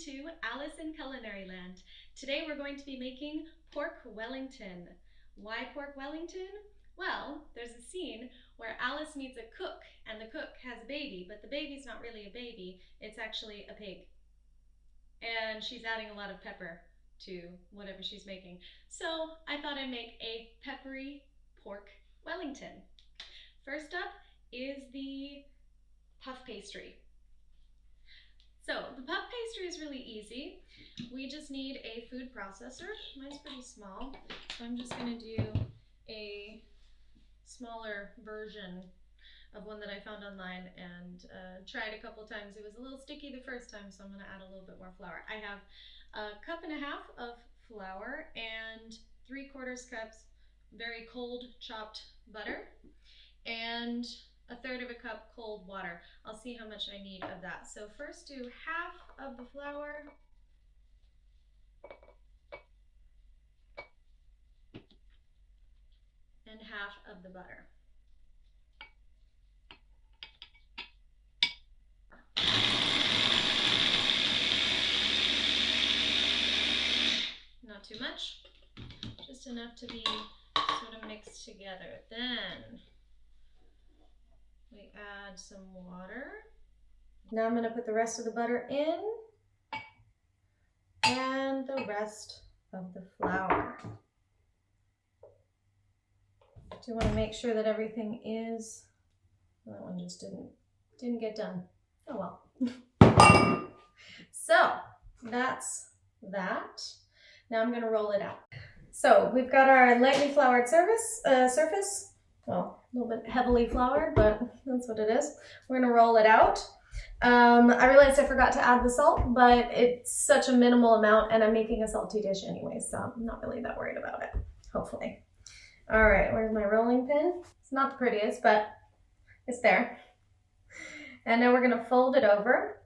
to Alice in Culinary Land. Today we're going to be making pork Wellington. Why pork Wellington? Well, there's a scene where Alice meets a cook and the cook has a baby, but the baby's not really a baby, it's actually a pig. And she's adding a lot of pepper to whatever she's making. So I thought I'd make a peppery pork Wellington. First up is the puff pastry. So the puff pastry is really easy. We just need a food processor. Mine's pretty small, so I'm just going to do a smaller version of one that I found online and tried a couple times. It was a little sticky the first time, so I'm going to add a little bit more flour. I have 1.5 cups of flour and 3/4 cups very cold chopped butter and 1/3 cup cold water. I'll see how much I need of that. So first do half of the flour and half of the butter. Not too much, just enough to be sort of mixed together. Then we add some water. Now I'm going to put the rest of the butter in and the rest of the flour. Do want to make sure that everything is, that one just didn't get done. Oh well. So that's that. Now I'm going to roll it out. So we've got our lightly floured surface. Well, a little bit heavily floured, but that's what it is. We're going to roll it out. I realized I forgot to add the salt, but it's such a minimal amount and I'm making a salty dish anyway, so I'm not really that worried about it, hopefully. All right, where's my rolling pin? It's not the prettiest, but it's there. And now we're going to fold it over.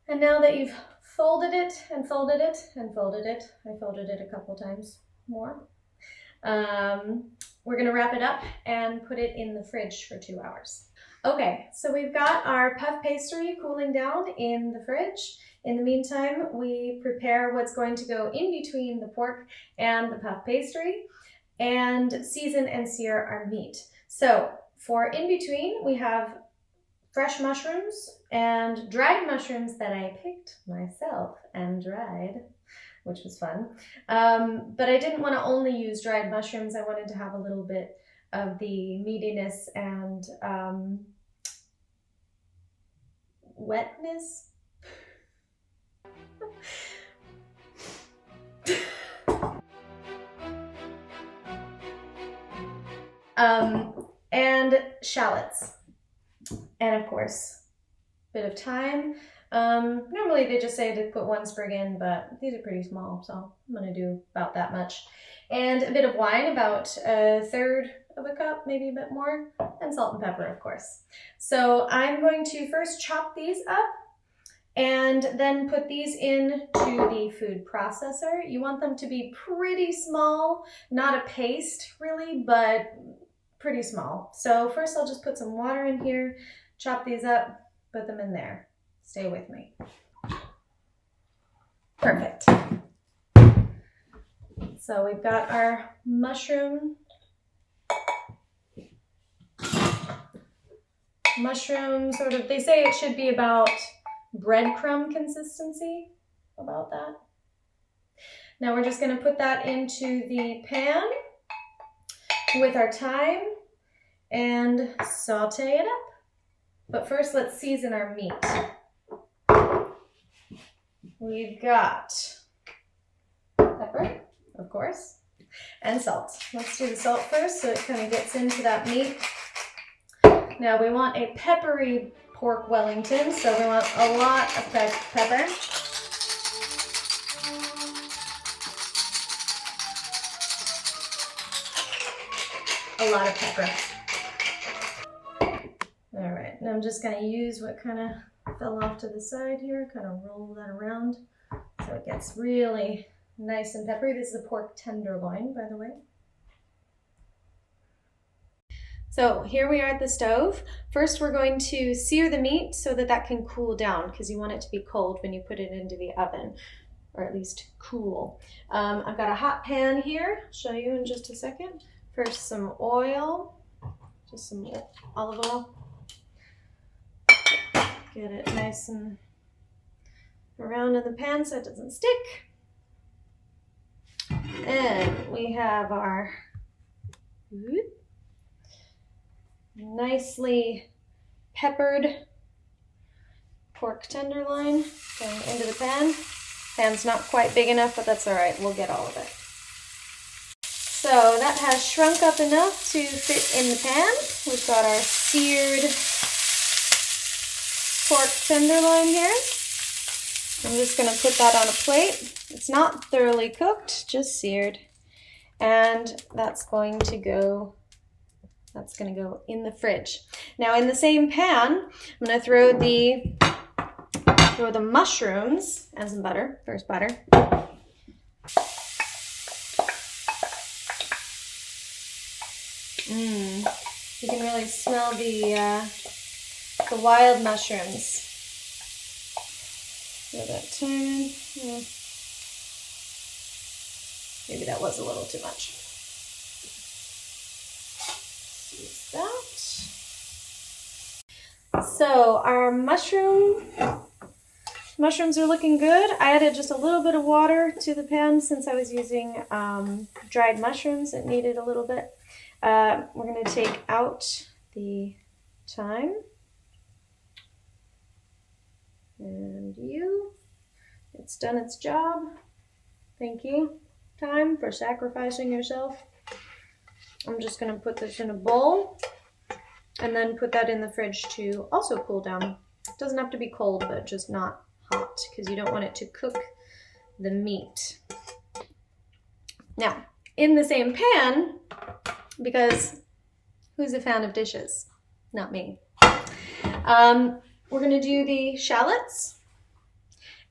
And now that you've folded it and folded it and folded it, I folded it a couple times more, we're going to wrap it up and put it in the fridge for 2 hours. Okay, so we've got our puff pastry cooling down in the fridge. In the meantime, we prepare what's going to go in between the pork and the puff pastry and season and sear our meat. So for in between, we have fresh mushrooms and dried mushrooms that I picked myself and dried, which was fun. But I didn't want to only use dried mushrooms. I wanted to have a little bit of the meatiness and wetness. And shallots. And of course, a bit of thyme. Normally they just say to put 1 sprig in, but these are pretty small, so I'm going to do about that much. And a bit of wine, about 1/3 of a cup, maybe a bit more, and salt and pepper, of course. So I'm going to first chop these up and then put these into the food processor. You want them to be pretty small, not a paste really, but pretty small. So first I'll just put some water in here, chop these up, put them in there. Stay with me. Perfect. So we've got our mushroom sort of, they say it should be about breadcrumb consistency, about that. Now we're just going to put that into the pan with our thyme and saute it up. But first let's season our meat. We've got pepper, of course, and salt. Let's do the salt first so it kind of gets into that meat. Now we want a peppery pork Wellington, so we want a lot of pepper. A lot of pepper. All right, and I'm just going to use what kind of fell off to the side here, kind of roll that around so it gets really nice and peppery. This is a pork tenderloin, by the way. So here we are at the stove. First we're going to sear the meat so that that can cool down because you want it to be cold when you put it into the oven, or at least cool. I've got a hot pan here. I'll show you in just a second. First some oil, just some olive oil. Get it nice and around in the pan so it doesn't stick. And we have our nicely peppered pork tenderloin going into the pan. Pan's not quite big enough, but that's all right. We'll get all of it. So that has shrunk up enough to fit in the pan. We've got our seared pork tenderloin here. I'm just going to put that on a plate. It's not thoroughly cooked, just seared. And that's going to go in the fridge. Now in the same pan, I'm going to throw the mushrooms and some butter. First butter. You can really smell the wild mushrooms. Throw that thyme. Maybe that was a little too much. Use that. So our mushrooms are looking good. I added just a little bit of water to the pan since I was using dried mushrooms. It needed a little bit. We're going to take out the thyme. And it's done its job. Thank you, thyme, for sacrificing yourself. I'm just going to put this in a bowl and then put that in the fridge to also cool down. It doesn't have to be cold, but just not hot because you don't want it to cook the meat. Now, in the same pan, because who's a fan of dishes? Not me. We're going to do the shallots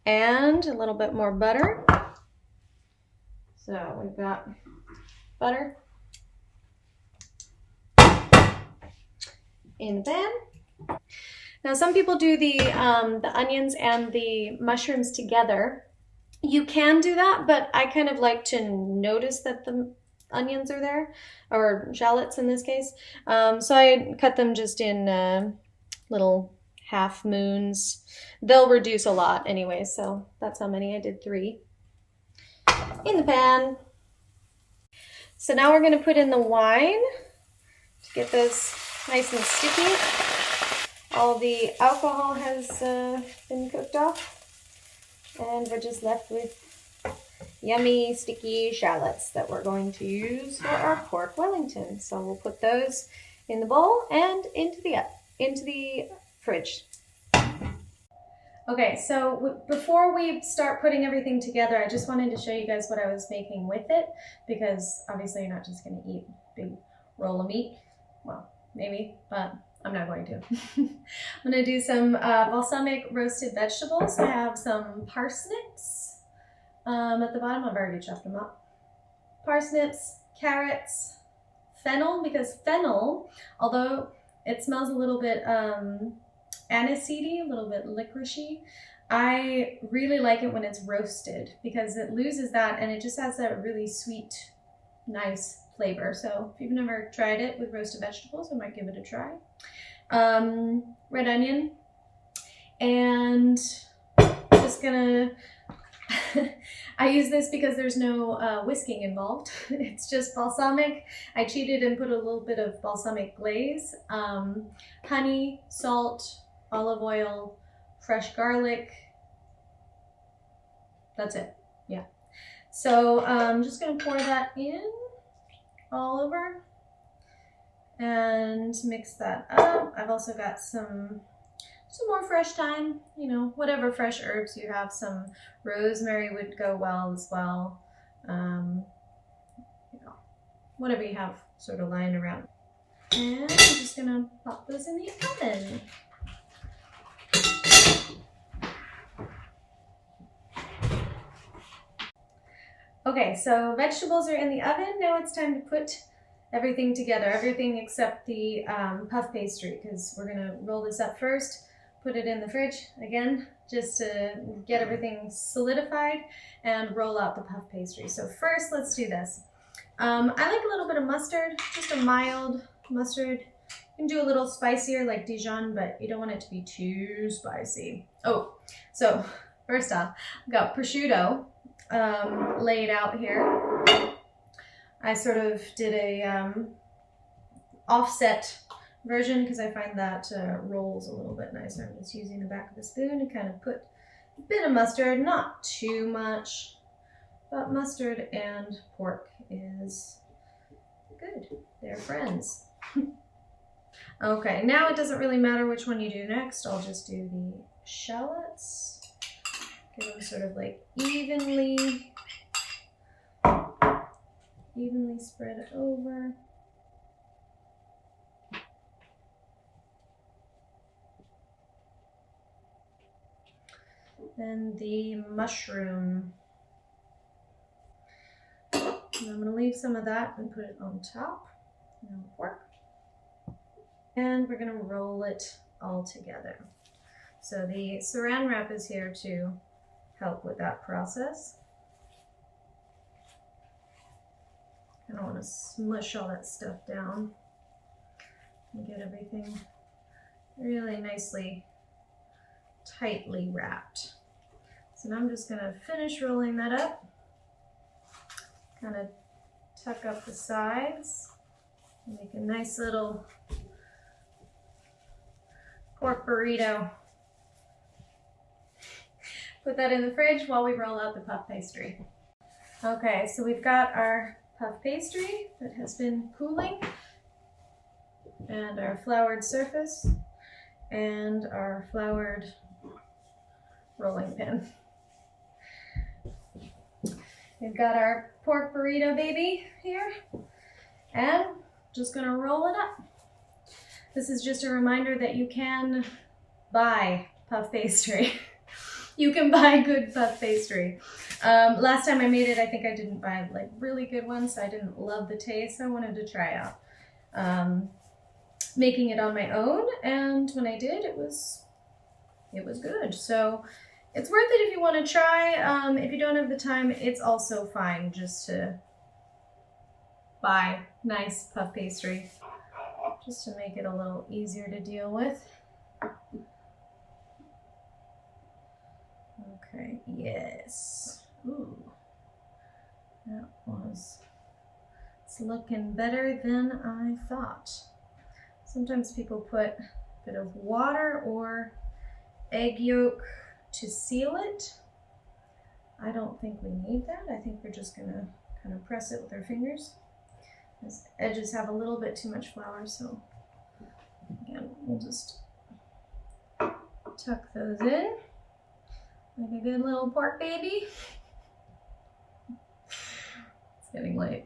and a little bit more butter. So we've got butter in the pan. Now some people do the onions and the mushrooms together. You can do that, but I kind of like to notice that the onions are there, or shallots in this case. So I cut them just in little half moons. They'll reduce a lot anyway, so that's how many. I did 3 in the pan. So now we're going to put in the wine to get this nice and sticky. All the alcohol has been cooked off, and we're just left with yummy sticky shallots that we're going to use for our pork Wellington. So we'll put those in the bowl and into the fridge. Okay, so before we start putting everything together, I just wanted to show you guys what I was making with it, because obviously you're not just going to eat a big roll of meat. Well, maybe, but I'm not going to. I'm going to do some balsamic roasted vegetables. I have some parsnips at the bottom. I've already chopped them up. Parsnips, carrots, fennel, because fennel, although it smells a little bit aniseedy, a little bit licoricey, I really like it when it's roasted because it loses that and it just has that really sweet, nice flavor. So if you've never tried it with roasted vegetables, I might give it a try. Red onion, and just gonna I use this because there's no whisking involved. It's just balsamic. I cheated and put a little bit of balsamic glaze, honey, salt, olive oil, fresh garlic. That's it. Yeah. So I'm just gonna pour that in all over and mix that up. I've also got some more fresh thyme, you know, whatever fresh herbs you have. Some rosemary would go well as well. You know, whatever you have sort of lying around. And I'm just gonna pop those in the oven. Okay, so vegetables are in the oven. Now it's time to put everything together, everything except the puff pastry, because we're gonna roll this up first, put it in the fridge again, just to get everything solidified and roll out the puff pastry. So first, let's do this. I like a little bit of mustard, just a mild mustard. You can do a little spicier like Dijon, but you don't want it to be too spicy. Oh, so first off, I've got prosciutto laid out here. I sort of did a offset version because I find that rolls a little bit nicer. I'm just using the back of the spoon to kind of put a bit of mustard, not too much, but mustard and pork is good. They're friends. Okay, now it doesn't really matter which one you do next. I'll just do the shallots. Get them sort of like evenly spread over. Then the mushroom. And I'm going to leave some of that and put it on top. And pork. And we're going to roll it all together. So the saran wrap is here to help with that process. I don't want to smush all that stuff down and get everything really nicely, tightly wrapped. So now I'm just going to finish rolling that up, kind of tuck up the sides, make a nice little pork burrito. Put that in the fridge while we roll out the puff pastry. Okay, so we've got our puff pastry that has been cooling, and our floured surface, and our floured rolling pin. We've got our pork burrito baby here, and just gonna roll it up. This is just a reminder that you can buy puff pastry. You can buy good puff pastry. Last time I made it, I think I didn't buy like really good ones, so I didn't love the taste. I wanted to try out making it on my own, and when I did, it was good. So it's worth it if you want to try. If you don't have the time, it's also fine just to buy nice puff pastry, just to make it a little easier to deal with. Okay, yes. Ooh, it's looking better than I thought. Sometimes people put a bit of water or egg yolk to seal it. I don't think we need that. I think we're just gonna kind of press it with our fingers. These edges have a little bit too much flour, so again, we'll just tuck those in like a good little pork baby. It's getting late.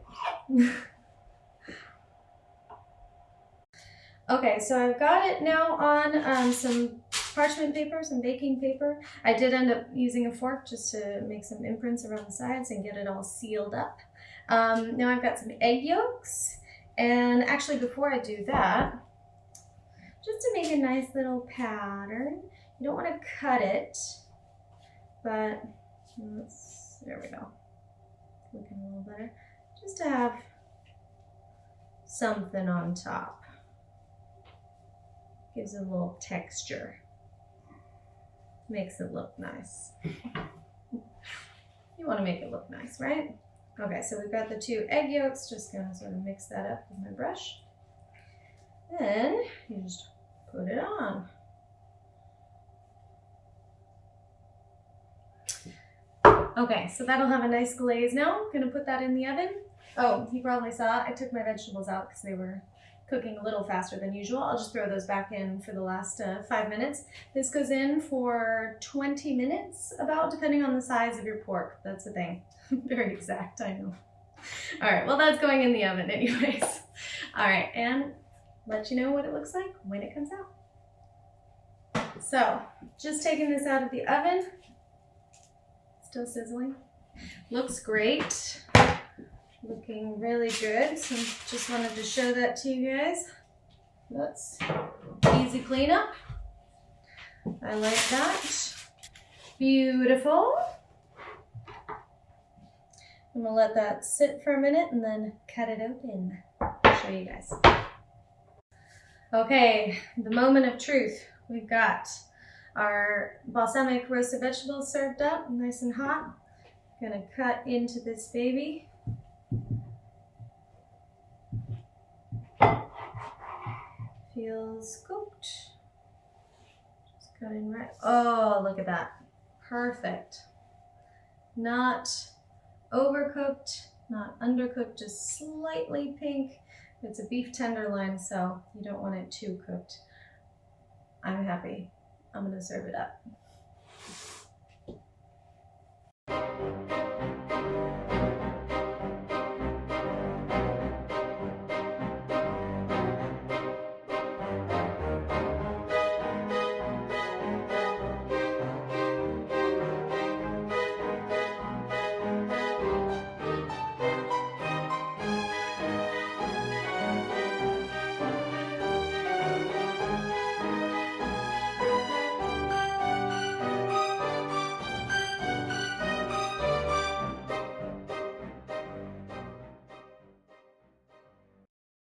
Okay, so I've got it now on some parchment paper, some baking paper. I did end up using a fork just to make some imprints around the sides and get it all sealed up. Now I've got some egg yolks, and actually before I do that, just to make a nice little pattern, you don't want to cut it, but there we go, it's looking a little better, just to have something on top. Gives it a little texture, makes it look nice. You want to make it look nice, right? Okay, so we've got the 2 egg yolks, just gonna sort of mix that up with my brush. Then you just put it on. Okay, so that'll have a nice glaze now. I'm gonna put that in the oven. Oh, you probably saw I took my vegetables out because they were cooking a little faster than usual. I'll just throw those back in for the last 5 minutes. This goes in for 20 minutes, about, depending on the size of your pork. That's the thing. Very exact, I know. All right, well, that's going in the oven anyways. All right, and let you know what it looks like when it comes out. So, just taking this out of the oven. Still sizzling. Looks great. Looking really good, so just wanted to show that to you guys. That's easy cleanup. I like that. Beautiful. I'm gonna let that sit for a minute and then cut it open. I'll show you guys. Okay, the moment of truth. We've got our balsamic roasted vegetables served up, nice and hot. Gonna cut into this baby. Feels cooked. Just going right. Oh, look at that. Perfect. Not overcooked, not undercooked, just slightly pink. It's a beef tenderloin, so you don't want it too cooked. I'm happy. I'm gonna serve it up.